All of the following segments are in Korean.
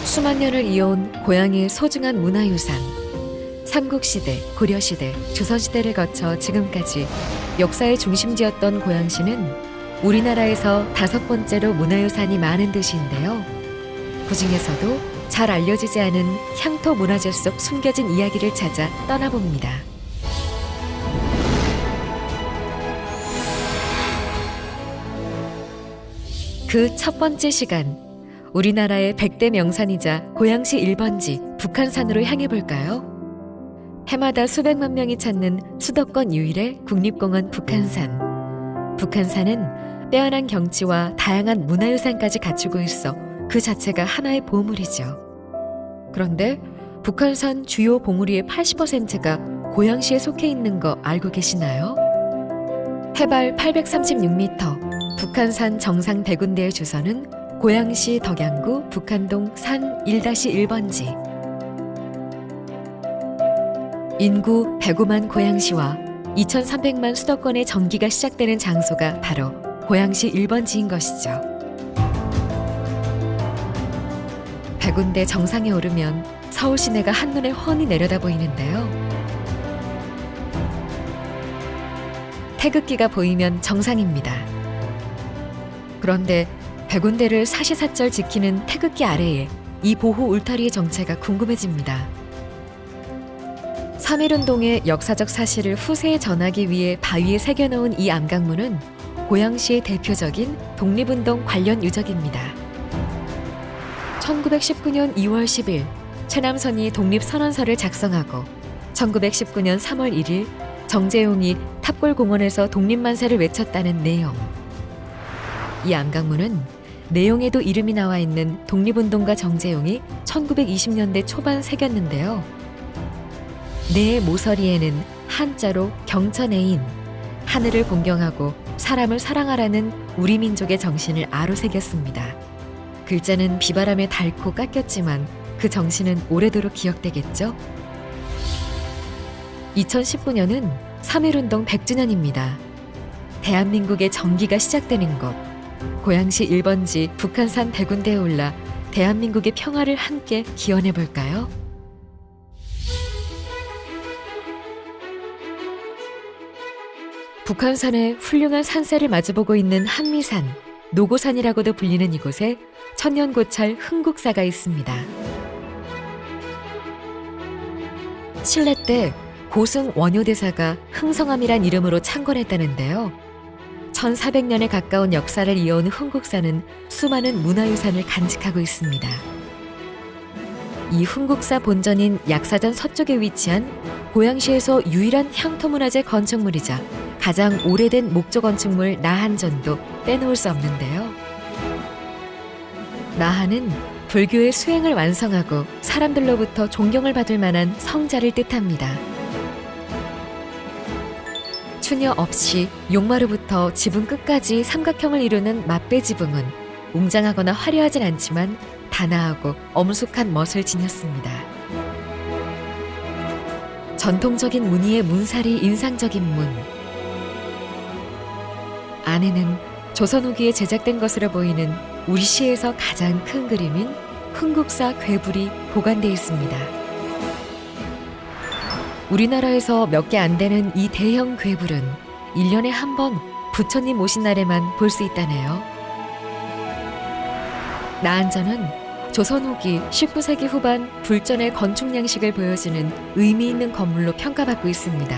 수만 년을 이어온 고향의 소중한 문화유산. 삼국시대, 고려시대, 조선시대를 거쳐 지금까지 역사의 중심지였던 고양시는 우리나라에서 5번째로 문화유산이 많은 도시인데요. 그중에서도 잘 알려지지 않은 향토 문화재 속 숨겨진 이야기를 찾아 떠나봅니다. 그 첫 번째 시간, 우리나라의 100대 명산이자 고양시 1번지 북한산으로 향해 볼까요? 해마다 수백만 명이 찾는 수도권 유일의 국립공원 북한산. 북한산은 빼어난 경치와 다양한 문화유산까지 갖추고 있어 그 자체가 하나의 보물이죠. 그런데 북한산 주요 봉우리의 80%가 고양시에 속해 있는 거 알고 계시나요? 해발 836m, 북한산 정상 100군데의 주소는 고양시 덕양구 북한동 산 1-1번지. 인구 105만 고양시와 2300만 수도권의 전기가 시작되는 장소가 바로 고양시 1번지인 것이죠. 100군데 정상에 오르면 서울 시내가 한눈에 훤히 내려다 보이는데요. 태극기가 보이면 정상입니다. 그런데 100군데를 사시사철 지키는 태극기 아래에 이 보호 울타리의 정체가 궁금해집니다. 3.1운동의 역사적 사실을 후세에 전하기 위해 바위에 새겨놓은 이 암각문은 고양시의 대표적인 독립운동 관련 유적입니다. 1919년 2월 10일 최남선이 독립선언서를 작성하고 1919년 3월 1일 정재용이 탑골공원에서 독립만세를 외쳤다는 내용. 이 암각문은 내용에도 이름이 나와 있는 독립운동가 정재용이 1920년대 초반 새겼는데요. 내 모서리에는 한자로 경천애인, 하늘을 공경하고 사람을 사랑하라는 우리 민족의 정신을 아로 새겼습니다. 글자는 비바람에 닳고 깎였지만 그 정신은 오래도록 기억되겠죠? 2019년은 3.1운동 100주년입니다. 대한민국의 정기가 시작되는 곳, 고양시 1번지 북한산 100군데에 올라 대한민국의 평화를 함께 기원해 볼까요? 북한산의 훌륭한 산세를 마주보고 있는 한미산, 노고산이라고도 불리는 이곳에 천년고찰 흥국사가 있습니다. 신라 때 고승 원효대사가 흥성암이란 이름으로 창건했다는데요. 1400년에 가까운 역사를 이어온 흥국사는 수많은 문화유산을 간직하고 있습니다. 이 흥국사 본전인 약사전 서쪽에 위치한 고양시에서 유일한 향토문화재 건축물이자 가장 오래된 목조 건축물 나한전도 빼놓을 수 없는데요. 나한은 불교의 수행을 완성하고 사람들로부터 존경을 받을 만한 성자를 뜻합니다. 추녀 없이 용마루부터 지붕 끝까지 삼각형을 이루는 맞배 지붕은 웅장하거나 화려하진 않지만 단아하고 엄숙한 멋을 지녔습니다. 전통적인 무늬의 문살이 인상적인 문. 안에는 조선 후기에 제작된 것으로 보이는 우리 시에서 가장 큰 그림인 흥국사 괴불이 보관되어 있습니다. 우리나라에서 몇 개 안 되는 이 대형 괴불은 1년에 한 번 부처님 오신 날에만 볼 수 있다네요. 나한전은 조선 후기 19세기 후반 불전의 건축 양식을 보여주는 의미 있는 건물로 평가받고 있습니다.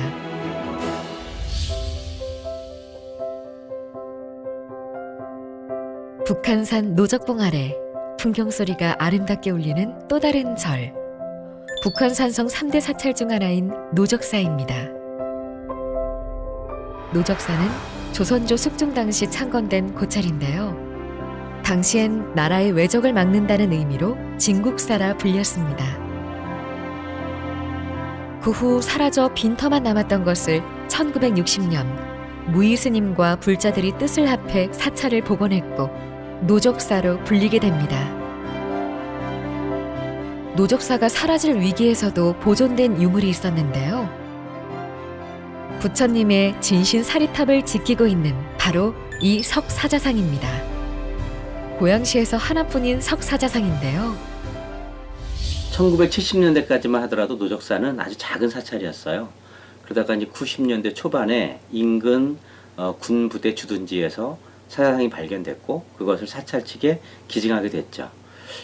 북한산 노적봉 아래 풍경소리가 아름답게 울리는 또 다른 절. 북한산성 3대 사찰 중 하나인 노적사입니다. 노적사는 조선조 숙종 당시 창건된 고찰인데요. 당시엔 나라의 외적을 막는다는 의미로 진국사라 불렸습니다. 그 후 사라져 빈터만 남았던 것을 1960년 무의스님과 불자들이 뜻을 합해 사찰을 복원했고 노적사로 불리게 됩니다. 노적사가 사라질 위기에서도 보존된 유물이 있었는데요. 부처님의 진신 사리탑을 지키고 있는 바로 이 석사자상입니다. 고양시에서 하나뿐인 석사자상인데요. 1970년대까지만 하더라도 노적사는 아주 작은 사찰이었어요. 그러다가 이제 90년대 초반에 인근 군 부대 주둔지에서 사자상이 발견됐고 그것을 사찰 측에 기증하게 됐죠.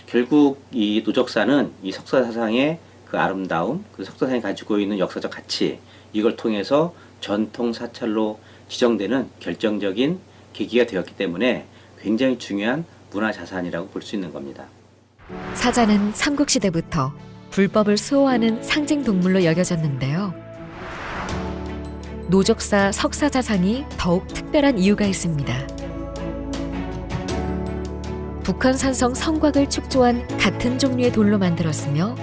결국 이 노적사는 이 석사사상의 그 아름다움, 그 석사상이 가지고 있는 역사적 가치, 이걸 통해서 전통 사찰로 지정되는 결정적인 계기가 되었기 때문에 굉장히 중요한 문화자산이라고 볼 수 있는 겁니다. 사자는 삼국시대부터 불법을 수호하는 상징 동물로 여겨졌는데요. 노적사 석사자상이 더욱 특별한 이유가 있습니다. 북한 산성 성곽을 축조한 같은 종류의 돌로 만들었으며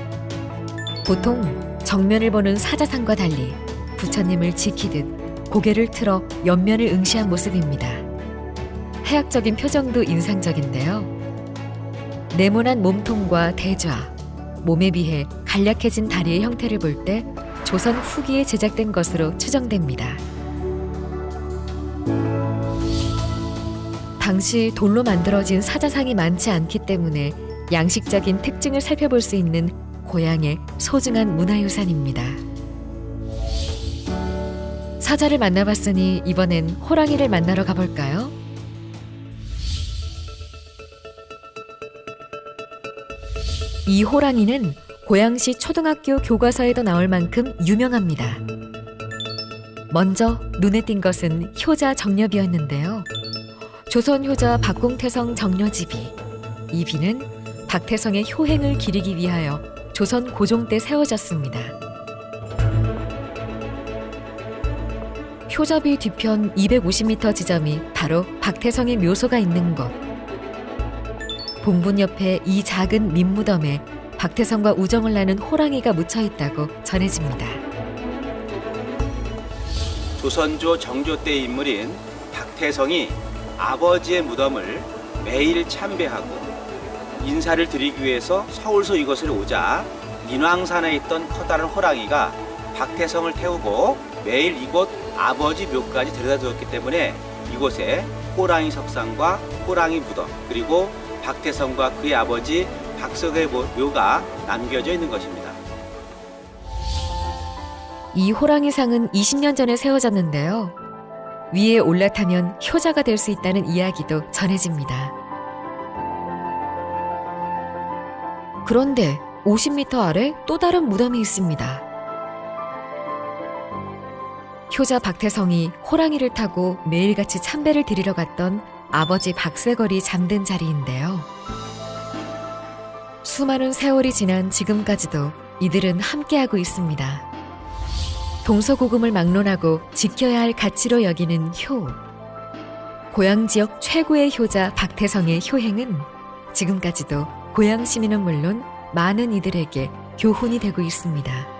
보통 정면을 보는 사자상과 달리 부처님을 지키듯 고개를 틀어 옆면을 응시한 모습입니다. 해학적인 표정도 인상적인데요. 네모난 몸통과 대좌, 몸에 비해 간략해진 다리의 형태를 볼 때 조선 후기에 제작된 것으로 추정됩니다. 당시 돌로 만들어진 사자상이 많지 않기 때문에 양식적인 특징을 살펴볼 수 있는 고향의 소중한 문화유산입니다. 사자를 만나봤으니 이번엔 호랑이를 만나러 가볼까요? 이 호랑이는 고양시 초등학교 교과서에도 나올 만큼 유명합니다. 먼저 눈에 띈 것은 효자 정려비였는데요. 조선 효자 박공태성 정려지비. 이 비는 박태성의 효행을 기리기 위하여 조선 고종 때 세워졌습니다. 효자비 뒤편 250m 지점이 바로 박태성의 묘소가 있는 곳. 봉분 옆에 이 작은 민무덤에 박태성과 우정을 나눈 호랑이가 묻혀 있다고 전해집니다. 조선조 정조 때의 인물인 박태성이 아버지의 무덤을 매일 참배하고 인사를 드리기 위해서 서울서 이곳을 오자 인왕산에 있던 커다란 호랑이가 박태성을 태우고 매일 이곳 아버지 묘까지 데려다 주었기 때문에 이곳에 호랑이 석상과 호랑이 무덤 그리고 박태성과 그의 아버지 박석의 묘가 남겨져 있는 것입니다. 이 호랑이상은 20년 전에 세워졌는데요. 위에 올라타면 효자가 될 수 있다는 이야기도 전해집니다. 그런데 50m 아래 또 다른 무덤이 있습니다. 효자 박태성이 호랑이를 타고 매일같이 참배를 드리러 갔던 아버지 박세걸이 잠든 자리인데요. 수많은 세월이 지난 지금까지도 이들은 함께하고 있습니다. 동서고금을 막론하고 지켜야 할 가치로 여기는 효. 고양 지역 최고의 효자 박태성의 효행은 지금까지도 고양 시민은 물론 많은 이들에게 교훈이 되고 있습니다.